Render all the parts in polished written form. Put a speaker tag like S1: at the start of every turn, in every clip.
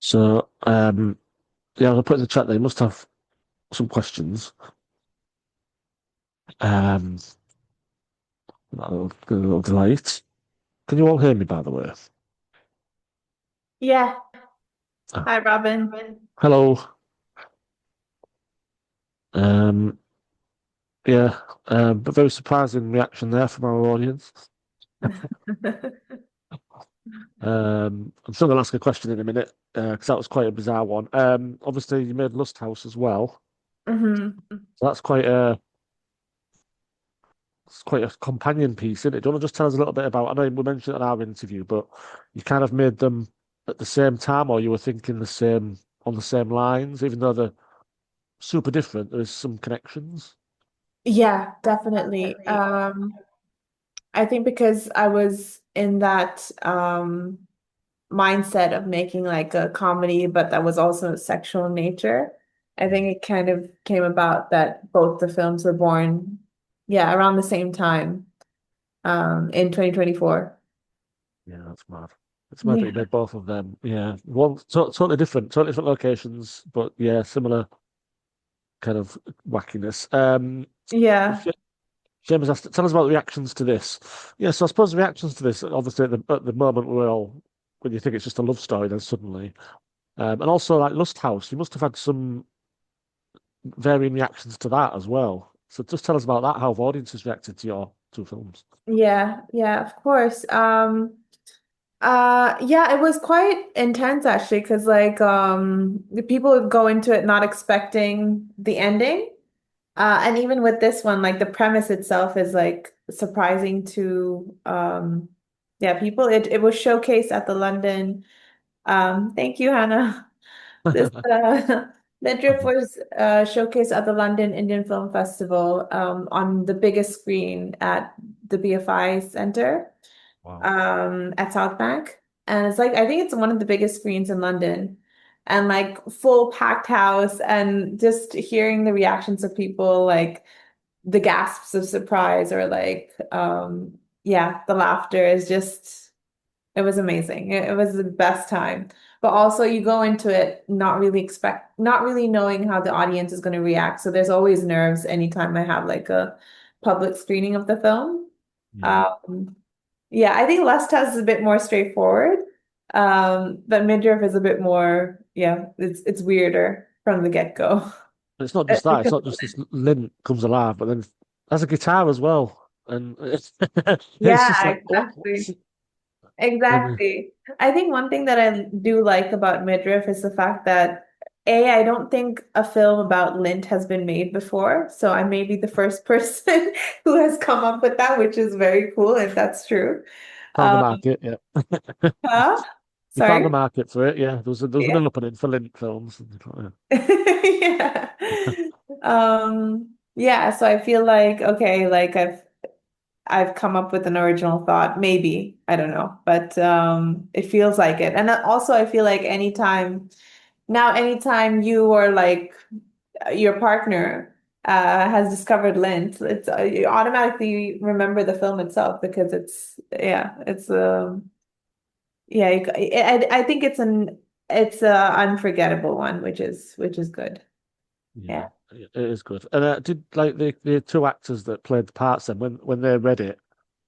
S1: So, yeah, I'll put in the chat there. You must have some questions. Um, that'll give a little delight. Can you all hear me, by the way?
S2: Yeah.
S1: Ah,
S2: Hi, Robin.
S1: hello. Um, yeah, but very surprising reaction there from our audience. I'm still going to ask a question in a minute because that was quite a bizarre one. Obviously, you made Lust House as well,
S2: hmm
S1: so that's quite a companion piece, isn't it? Do you want to just tell us a little bit about? I know we mentioned it in our interview, but you kind of made them at the same time, or you were thinking the same lines, even though they're super different. There's some connections.
S2: Yeah, definitely. I think because I was in that mindset of making like a comedy, but that was also sexual in nature. I think it kind of came about that both the films were born, yeah, around the same time, in 2024.
S1: Yeah, that's mad. It's mad that you
S2: Yeah.
S1: made both of them. Yeah, one totally different locations, but yeah, similar kind of wackiness.
S2: Yeah.
S1: James asked, tell us about the reactions to this. Yeah, so I suppose the reactions to this, obviously at the moment we're all, when you think it's just a love story, then suddenly, and also like Lust House, you must have had some varying reactions to that as well. So just tell us about that, how have audiences reacted to your two films?
S2: Yeah, yeah, of course. Yeah, it was quite intense actually, because the people would go into it not expecting the ending. And even with this one, like the premise itself is like surprising to yeah, people. It was showcased at the London. Thank you, Hannah. This MidRiff was showcased at the London Indian Film Festival on the biggest screen at the BFI Center
S1: Wow.
S2: at South Bank. And it's like, I think it's one of the biggest screens in London and like full packed house and just hearing the reactions of people, like the gasps of surprise or yeah, the laughter is just, it was amazing. It was the best time. But also you go into it not really knowing how the audience is going to react. So there's always nerves anytime I have like a public screening of the film.
S1: Yeah.
S2: Um, yeah, I think Lust House is a bit more straightforward. But Midriff is a bit more, yeah, it's weirder from the get-go.
S1: It's not just that, it's not just this lint comes alive, but then there's a guitar as well. And it's just
S2: Yeah,
S1: like, oh,
S2: exactly.
S1: and,
S2: Exactly. I think one thing that I do like about Midriff is the fact that I don't think a film about lint has been made before. So I may be the first person who has come up with that, which is very cool if that's true.
S1: found the
S2: Um,
S1: market, yeah.
S2: huh?
S1: You found the
S2: Sorry?
S1: market for it, yeah. There was
S2: Yeah.
S1: an opening for lint films.
S2: Yeah. Yeah, so I feel like okay, like I've come up with an original thought, maybe, I don't know, but it feels like it. And also I feel like anytime you or like your partner has discovered lint, it's you automatically remember the film itself because it's yeah, I think it's a unforgettable one, which is good.
S1: Yeah,
S2: Yeah.
S1: it is good. And did like the two actors that played the parts then when they read it,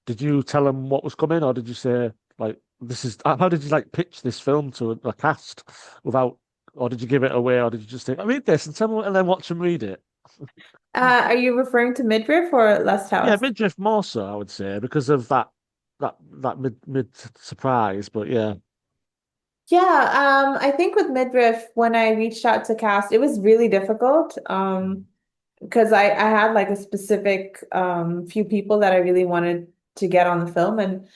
S1: did you tell them what was coming, or did you say like this is how did you like pitch this film to a cast without, or did you give it away, or did you just think I read this and tell them and then watch them read it?
S2: Are you referring to Midriff or Lust
S1: Yeah,
S2: House?
S1: midriff more so, I would say, because of that mid surprise. But yeah,
S2: Yeah, I think with Midriff, when I reached out to cast, it was really difficult. Because I had like a specific few people that I really wanted to get on the film, and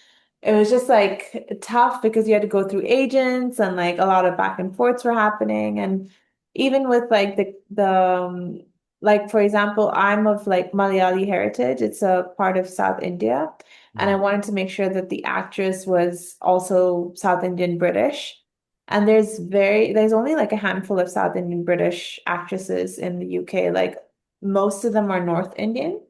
S2: it was just like tough because you had to go through agents and like a lot of back and forths were happening, and even with like the like for example, I'm of like Malayali heritage. It's a part of South India, and I
S1: mm,
S2: wanted to make sure that the actress was also South Indian British. And there's only like a handful of South Indian British actresses in the UK. Like most of them are North Indian.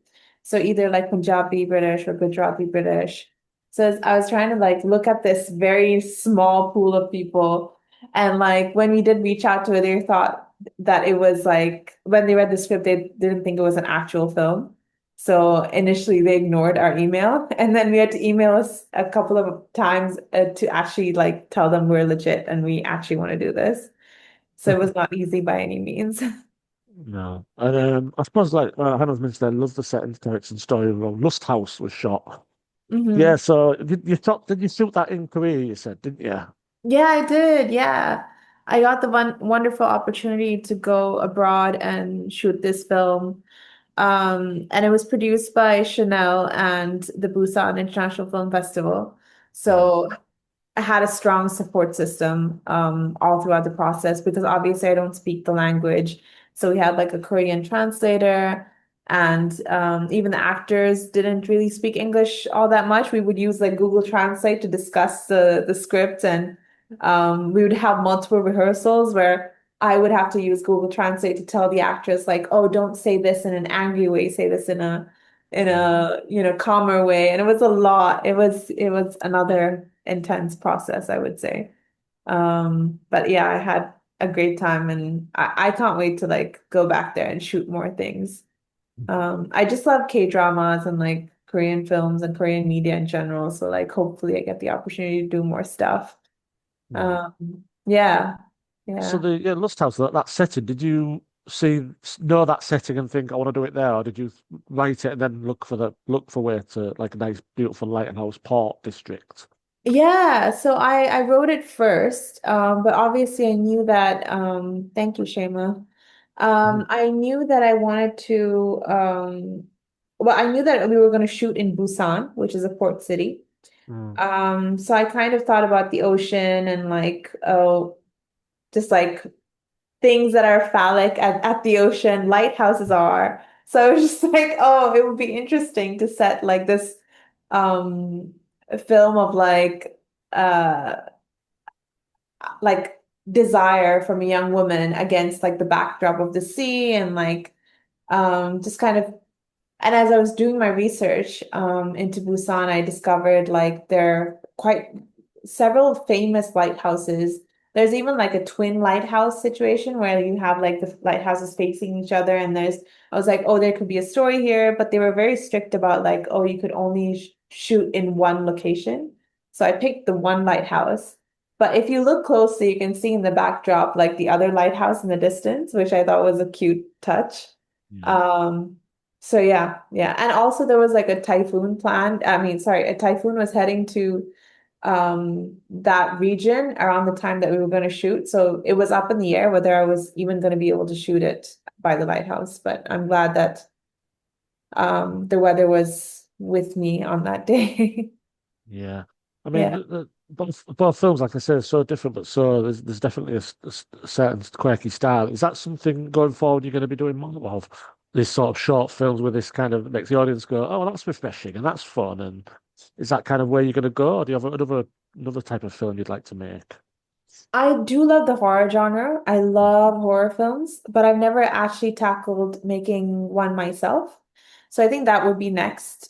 S2: So either like Punjabi British or Gujarati British. So I was trying to like look at this very small pool of people And like when we did reach out to it, they thought that it was like when they read the script, they didn't think it was an actual film. So initially they ignored our email, and then we had to email us a couple of times to actually like tell them we're legit and we actually want to do this. So it was not easy by any means.
S1: No. And I suppose like Hannah's mentioned, I love the setting, characters, and story around Lusthouse was shot. Yeah,
S2: Hmm.
S1: so did you shoot that in Korea, you said, didn't you?
S2: Yeah, I did. Yeah. I got the wonderful opportunity to go abroad and shoot this film. And it was produced by Chanel and the Busan International Film Festival.
S1: Mm.
S2: So I had a strong support system all throughout the process because obviously I don't speak the language. So we had like a Korean translator, and even the actors didn't really speak English all that much. We would use like Google Translate to discuss the script, and we would have multiple rehearsals where I would have to use Google Translate to tell the actress like, oh, don't say this in an angry way, say this in
S1: Mm.
S2: a calmer way. And it was a lot. It was another intense process, I would say. But yeah, I had a great time, and I can't wait to like go back there and shoot more things. I just love K-dramas and like Korean films and Korean media in general, so like hopefully I get the opportunity to do more stuff.
S1: Yeah.
S2: Yeah,
S1: So
S2: yeah.
S1: the yeah, Lusthouse, that setting, did you know that setting and think I want to do it there, or did you write it and then look for where to like a nice, beautiful lighthouse port district?
S2: Yeah, so I wrote it first, but obviously I knew that thank you, Shema.
S1: Mhm.
S2: I knew that I wanted to well, I knew that we were going to shoot in Busan, which is a port city.
S1: Mm.
S2: So I kind of thought about the ocean and like, oh, just like things that are phallic at the ocean, lighthouses are. So I was just like, oh, it would be interesting to set like this um film of uh like desire from a young woman against like the backdrop of the sea and like just kind of, and as I was doing my research into Busan, I discovered like there are quite several famous lighthouses. There's even like a twin lighthouse situation where you have like the lighthouses facing each other, and I was like, oh, there could be a story here, but they were very strict about like, oh, you could only shoot in one location. So I picked the one lighthouse. But if you look closely, you can see in the backdrop like the other lighthouse in the distance, which I thought was a cute touch.
S1: Yeah.
S2: Um, so yeah, yeah. And also there was like a typhoon planned. I mean, sorry, a typhoon was heading to that region around the time that we were going to shoot. So it was up in the air whether I was even going to be able to shoot it by the lighthouse. But I'm glad that the weather was with me on that day.
S1: Yeah. I mean,
S2: Yeah.
S1: both films, like I said, are so different, but so there's definitely a certain quirky style. Is that something going forward you're going to be doing more of? These sort of short films where this kind of makes the audience go, "Oh, well, that's refreshing and that's fun." And is that kind of where you're going to go, or do you have another type of film you'd like to make?
S2: I do love the horror genre. I love horror films, but I've never actually tackled making one myself. So I think that would be next.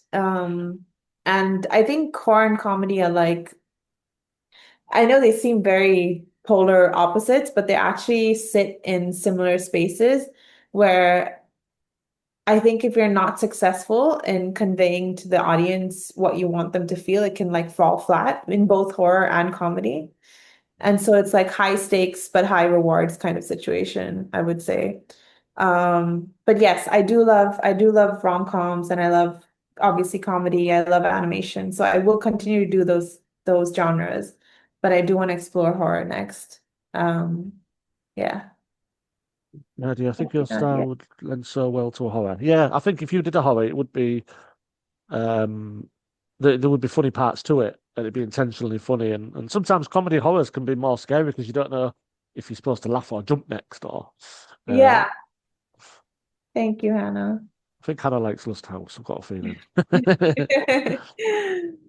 S2: And I think horror and comedy are like, I know they seem very polar opposites, but they actually sit in similar spaces where I think if you're not successful in conveying to the audience what you want them to feel, it can like fall flat in both horror and comedy. And so it's like high stakes but high rewards kind of situation, I would say. But yes, I do love rom-coms, and I love obviously comedy. I love animation. So I will continue to do those genres, but I do want to explore horror next. Um, yeah.
S1: Yeah, do you think your
S2: Yeah.
S1: style would lend so well to a horror? Yeah, I think if you did a horror, it would be um, there would be funny parts to it, and it'd be intentionally funny. And sometimes comedy horrors can be more scary because you don't know if you're supposed to laugh or jump next. Or uh,
S2: Yeah. Thank you, Hannah.
S1: I think Hannah likes Lust House. I've got a feeling.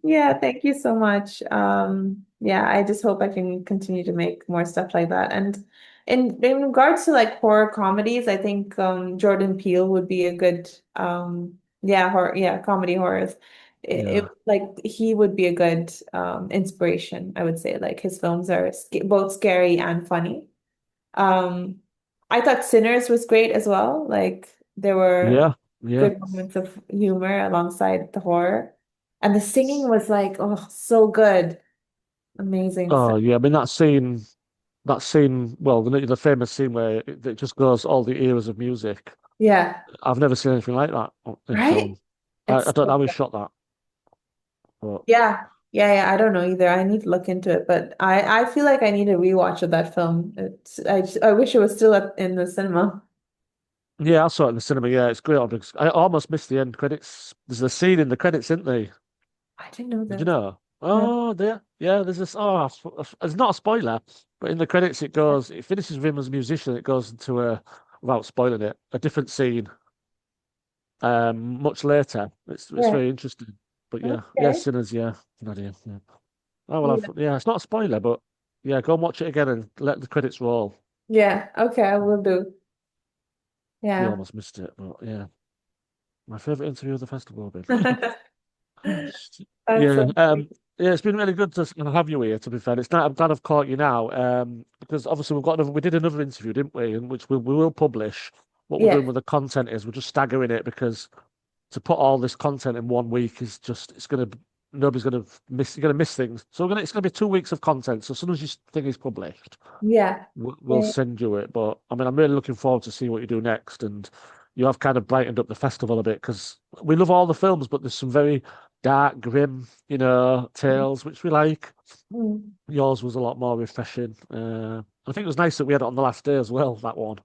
S2: Yeah, thank you so much. Yeah, I just hope I can continue to make more stuff like that. And in regards to like horror comedies, I think Jordan Peele would be a good yeah, comedy horrors. it
S1: Yeah.
S2: like he would be a good inspiration, I would say. Like his films are both scary and funny. Um, I thought Sinners was great as well. Like there were
S1: Yeah. Yeah.
S2: good moments of humor alongside the horror. And the singing was like, oh, so good. Amazing stuff.
S1: Oh, yeah. I mean, that scene, well, the famous scene where it just goes all the eras of music.
S2: Yeah,
S1: I've never seen anything like that in
S2: right?
S1: film. I
S2: It's
S1: don't know
S2: so
S1: how he
S2: good.
S1: shot that, but
S2: Yeah. Yeah, I don't know either. I need to look into it, but I feel like I need a rewatch of that film. I wish it was still in the cinema.
S1: yeah, I saw it in the cinema. Yeah, it's great. I almost missed the end credits. There's a scene in the credits, isn't there?
S2: I didn't know
S1: Did you
S2: this.
S1: know?
S2: No.
S1: Oh, there. Yeah, there's this. Oh, it's not a spoiler, but in the credits it goes. It finishes with him as a musician. It goes into without spoiling it, a different scene. Much later. It's
S2: Yeah.
S1: very interesting. But yeah, yeah,
S2: Okay.
S1: Sinners. Yeah, good idea. Yeah. Oh well,
S2: Yeah.
S1: yeah, it's not a spoiler, but yeah, go and watch it again and let the credits roll.
S2: Yeah. Okay, I will do.
S1: You
S2: Yeah.
S1: almost missed it, but yeah, my favorite interview of the festival, Ben.
S2: That's
S1: Yeah,
S2: so great.
S1: yeah, it's been really good to have you here. To be fair, it's not. I'm glad I've caught you now, because obviously we did another interview, didn't we? In which we will publish. What we're doing
S2: Yeah.
S1: with the content is we're just staggering it because to put all this content in one week is just nobody's gonna miss. You're gonna miss things. So it's gonna be 2 weeks of content. So as soon as your thing is published,
S2: Yeah.
S1: we'll
S2: Yeah.
S1: send you it. But I mean, I'm really looking forward to see what you do next. And you have kind of brightened up the festival a bit because we love all the films, but there's some very dark, grim, tales which we like.
S2: Mm.
S1: Yours was a lot more refreshing. I think it was nice that we had it on the last day as well. That one,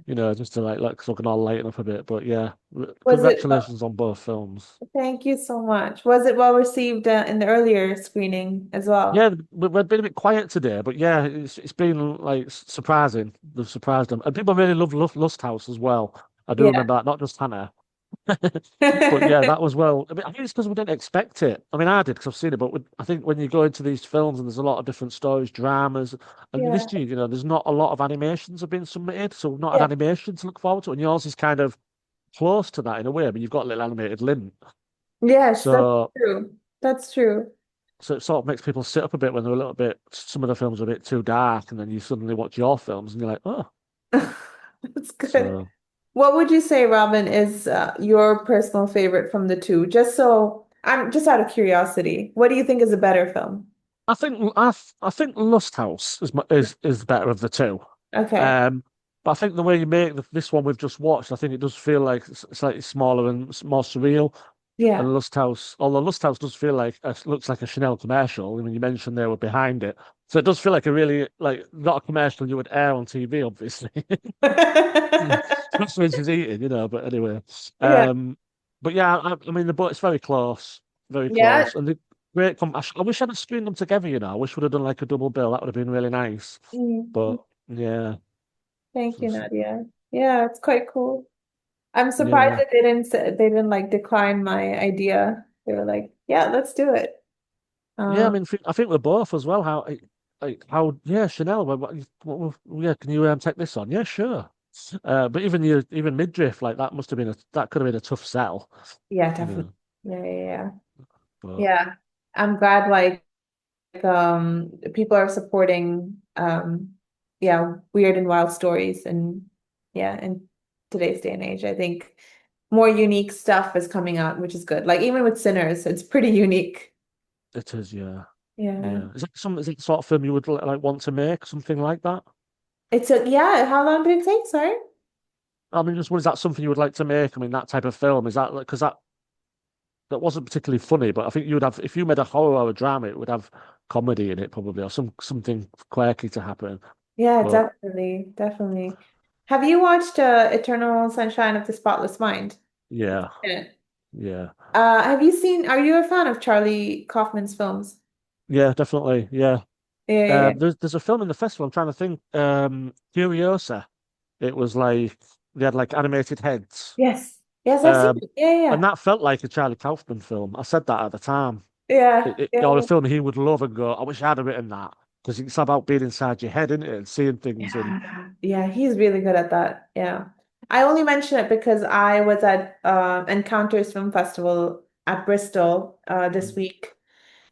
S1: just to so we can all lighten up a bit. But yeah,
S2: Was it,
S1: congratulations on both films.
S2: thank you so much. Was it well received in the earlier screening as well?
S1: Yeah, we've been a bit quiet today, but yeah, it's been like surprising. They've surprised them, and people really love Lusthouse as well. I do
S2: Yeah.
S1: remember that, not just Hannah. But yeah, that was well. I think it's because we didn't expect it. I mean, I did because I've seen it, but I think when you go into these films and there's a lot of different stories, dramas, and
S2: Yeah.
S1: this year, there's not a lot of animations have been submitted, so we've not had
S2: Yeah.
S1: animation to look forward to. And yours is kind of close to that in a way. I mean, you've got a little animated limb,
S2: Yes, that's
S1: so
S2: true. That's true.
S1: it sort of makes people sit up a bit when they're a little bit. Some of the films are a bit too dark, and then you suddenly watch your films and you're like, oh,
S2: That's good.
S1: so.
S2: What would you say, Robin, is your personal favorite from the two? Just so I'm just out of curiosity, what do you think is a better film?
S1: I think Lust House is the better of the two.
S2: Okay.
S1: Um, but I think the way you make this one we've just watched, I think it does feel like it's slightly smaller and more surreal.
S2: Yeah.
S1: And Lust House, although Lust House does feel like looks like a Chanel commercial. I mean, you mentioned they were behind it, so it does feel like a really not a commercial you would air on TV, obviously, especially when she's eating, But anyway,
S2: Yeah.
S1: um, but yeah, I mean, it's very close, very
S2: Yeah.
S1: close, and the great. I wish I'd have screened them together. I wish we'd have done like a double bill. That would have been really nice.
S2: Mm.
S1: But yeah,
S2: Thank
S1: so,
S2: you, Nadia. Yeah, it's quite cool. I'm surprised
S1: yeah.
S2: that they didn't like decline my idea. They were like, "Yeah, let's do it."
S1: Yeah, I
S2: Um,
S1: mean, I think we're both as well. Yeah, Chanel. Yeah, can you take this on? Yeah, sure. But even midriff like that could have been a tough sell,
S2: yeah,
S1: you
S2: definitely.
S1: know.
S2: Yeah, yeah, yeah.
S1: But
S2: Yeah. I'm glad people are supporting yeah, weird and wild stories and yeah, in today's day and age, I think more unique stuff is coming out, which is good. Like even with Sinners, it's pretty unique.
S1: it is, yeah,
S2: Yeah.
S1: yeah. Is it the sort of film you would like want to make something like that?
S2: It's a yeah, how long did it take? Sorry?
S1: I mean, just was that something you would like to make? I mean, that type of film is that because that wasn't particularly funny, but I think you would have if you made a horror or a drama, it would have comedy in it probably or something quirky to happen.
S2: Yeah,
S1: But
S2: definitely, definitely. Have you watched Eternal Sunshine of the Spotless Mind?
S1: yeah,
S2: Yeah.
S1: yeah.
S2: Are you a fan of Charlie Kaufman's films?
S1: Yeah, definitely. Yeah.
S2: Yeah, yeah, yeah.
S1: There's a film in the festival. I'm trying to think. Furiosa. It was like they had like animated heads.
S2: Yes. Yes, I've seen
S1: Um,
S2: it. Yeah,
S1: and
S2: yeah.
S1: that felt like a Charlie Kaufman film. I said that at the time.
S2: Yeah, yeah,
S1: Or a
S2: yeah.
S1: film he would love and go, I wish I'd have written that. Because it's about being inside your head, isn't it? And seeing things and
S2: Yeah, yeah, he's really good at that. Yeah. I only mention it because I was at Encounters Film Festival at Bristol this week,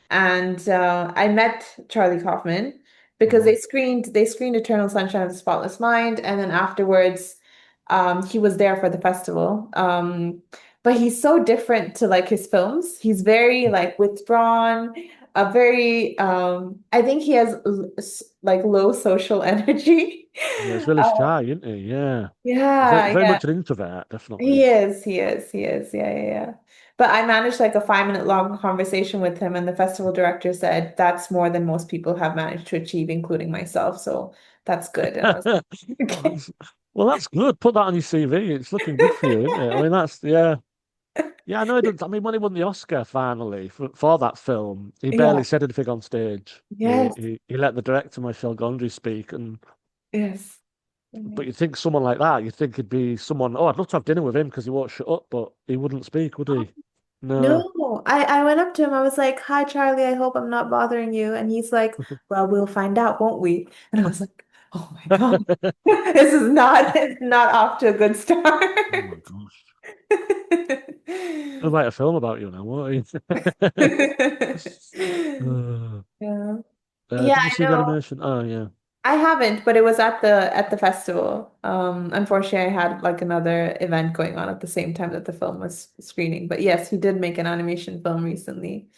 S2: and I met Charlie Kaufman because
S1: Mhm.
S2: they screened Eternal Sunshine of the Spotless Mind, and then afterwards, he was there for the festival. But he's so different to like his films. He's very like withdrawn, a very I think he has like low social energy.
S1: Yeah, it's really
S2: Uh,
S1: shy, isn't he? Yeah. Very,
S2: yeah,
S1: very
S2: yeah.
S1: much an introvert,
S2: He
S1: definitely.
S2: is, he is, he is. Yeah, yeah, yeah. But I managed like a 5 minute long conversation with him, and the festival director said that's more than most people have managed to achieve, including myself. So that's good. And I was like, okay.
S1: Well, that's good. Put that on your CV. It's looking good for you, isn't it? I mean, that's yeah. Yeah, I know. I mean, when he won the Oscar finally for that film, he barely
S2: Yeah,
S1: said anything on stage. He,
S2: yes,
S1: he he let the director Michel Gondry speak, and
S2: yes.
S1: but you think someone like that, you think it'd be someone. Oh, I'd love to have dinner with him because he won't shut up, but he wouldn't speak, would he? No.
S2: No, I went up to him. I was like, "Hi, Charlie. I hope I'm not bothering you." And he's like, "Well, we'll find out, won't we?" And I was like, "Oh my God, this is not it's not off to a good start."
S1: Oh my gosh. I'll write a film about you now, won't you?
S2: Yeah. Yeah,
S1: Did you
S2: I
S1: see the
S2: know.
S1: animation? Oh yeah.
S2: I haven't, but it was at the festival. Unfortunately, I had like another event going on at the same time that the film was screening. But yes, he did make an animation film recently.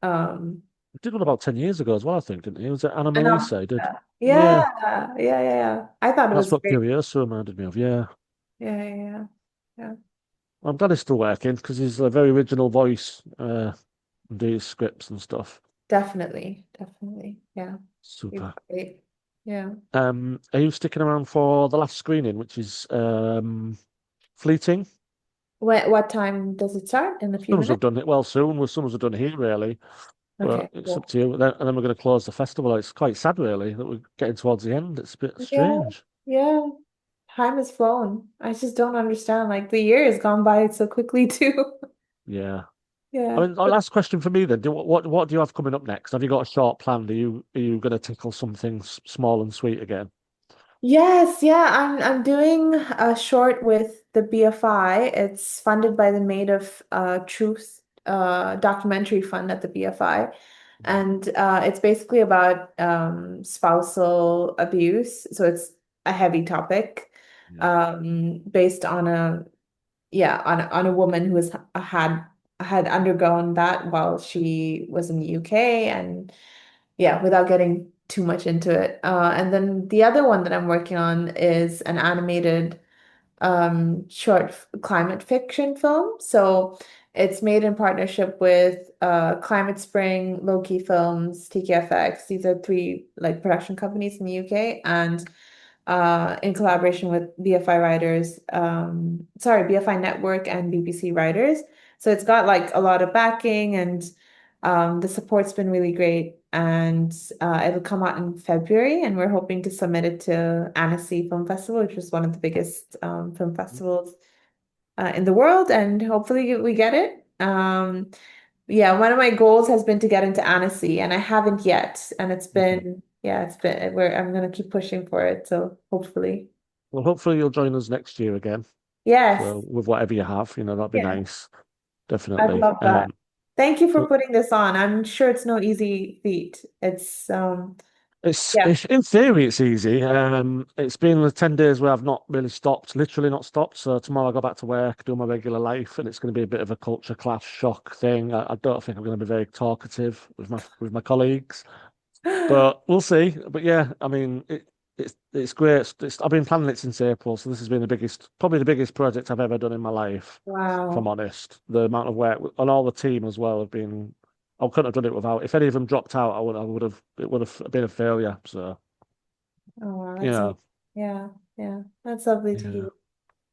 S2: Um,
S1: He did one about 10 years ago as well, I think, didn't he? Was it Anna
S2: and
S1: Melissa? He did.
S2: yeah,
S1: Yeah.
S2: yeah, yeah, yeah. I thought it
S1: That's
S2: was
S1: what
S2: great.
S1: Furiosa reminded me of. Yeah.
S2: Yeah, yeah, yeah. Yeah.
S1: Well, I'm glad he's still working because he's a very original voice, and do his scripts and stuff.
S2: Definitely, definitely. Yeah, he's
S1: Super.
S2: great. Yeah.
S1: Are you sticking around for the last screening, which is fleeting?
S2: What time does it start? In a
S1: As
S2: few
S1: soon as we've
S2: minutes?
S1: done it, well, soon, as soon as we've done here, really. But
S2: Okay,
S1: it's up
S2: cool.
S1: to you. And then we're going to close the festival. It's quite sad, really, that we're getting towards the end. It's a bit
S2: Yeah,
S1: strange.
S2: yeah. Time has flown. I just don't understand. Like the year has gone by so quickly too.
S1: Yeah. I
S2: Yeah.
S1: mean, last question for me then. What do you have coming up next? Have you got a short plan? Are you going to tickle something small and sweet again?
S2: Yes, yeah, I'm doing a short with the BFI. It's funded by the Made of Truth documentary fund at the BFI.
S1: Mhm.
S2: And it's basically about spousal abuse. So it's a heavy topic
S1: Yeah.
S2: based on a yeah, on a woman who had undergone that while she was in the UK, and yeah, without getting too much into it. And then the other one that I'm working on is an animated climate fiction film. So it's made in partnership with Climate Spring, Loki Films, TKFX. These are three like production companies in the UK, and in collaboration with BFI writers, BFI Network and BBC writers. So it's got like a lot of backing, and the support's been really great. And it'll come out in February, and we're hoping to submit it to Annecy Film Festival, which is one of the biggest film festivals in the world, and hopefully we get it. Yeah, one of my goals has been to get into Annecy, and I haven't yet. And
S1: Mhm.
S2: it's been where I'm gonna keep pushing for it. So hopefully,
S1: Well, hopefully you'll join us next year again. So
S2: yes,
S1: with whatever you have, that'd be
S2: yeah,
S1: nice.
S2: I'd
S1: Definitely.
S2: love that. Thank you for
S1: Well,
S2: putting this on. I'm sure it's no easy feat. It's yeah.
S1: it's in theory it's easy. It's been the 10 days where I've not really stopped, literally not stopped. So tomorrow I go back to work, do my regular life, and it's going to be a bit of a culture clash shock thing. I don't think I'm going to be very talkative with my colleagues. But we'll see. But yeah, I mean, it's great. I've been planning it since April, so this has been probably the biggest project I've ever done in my life, if I'm
S2: Wow.
S1: honest. The amount of work and all the team as well have been. I couldn't have done it without. If any of them dropped out, I would have. It would have been a failure. So
S2: Oh, wow,
S1: you
S2: that's so
S1: know,
S2: yeah, yeah. That's lovely to
S1: yeah.
S2: hear.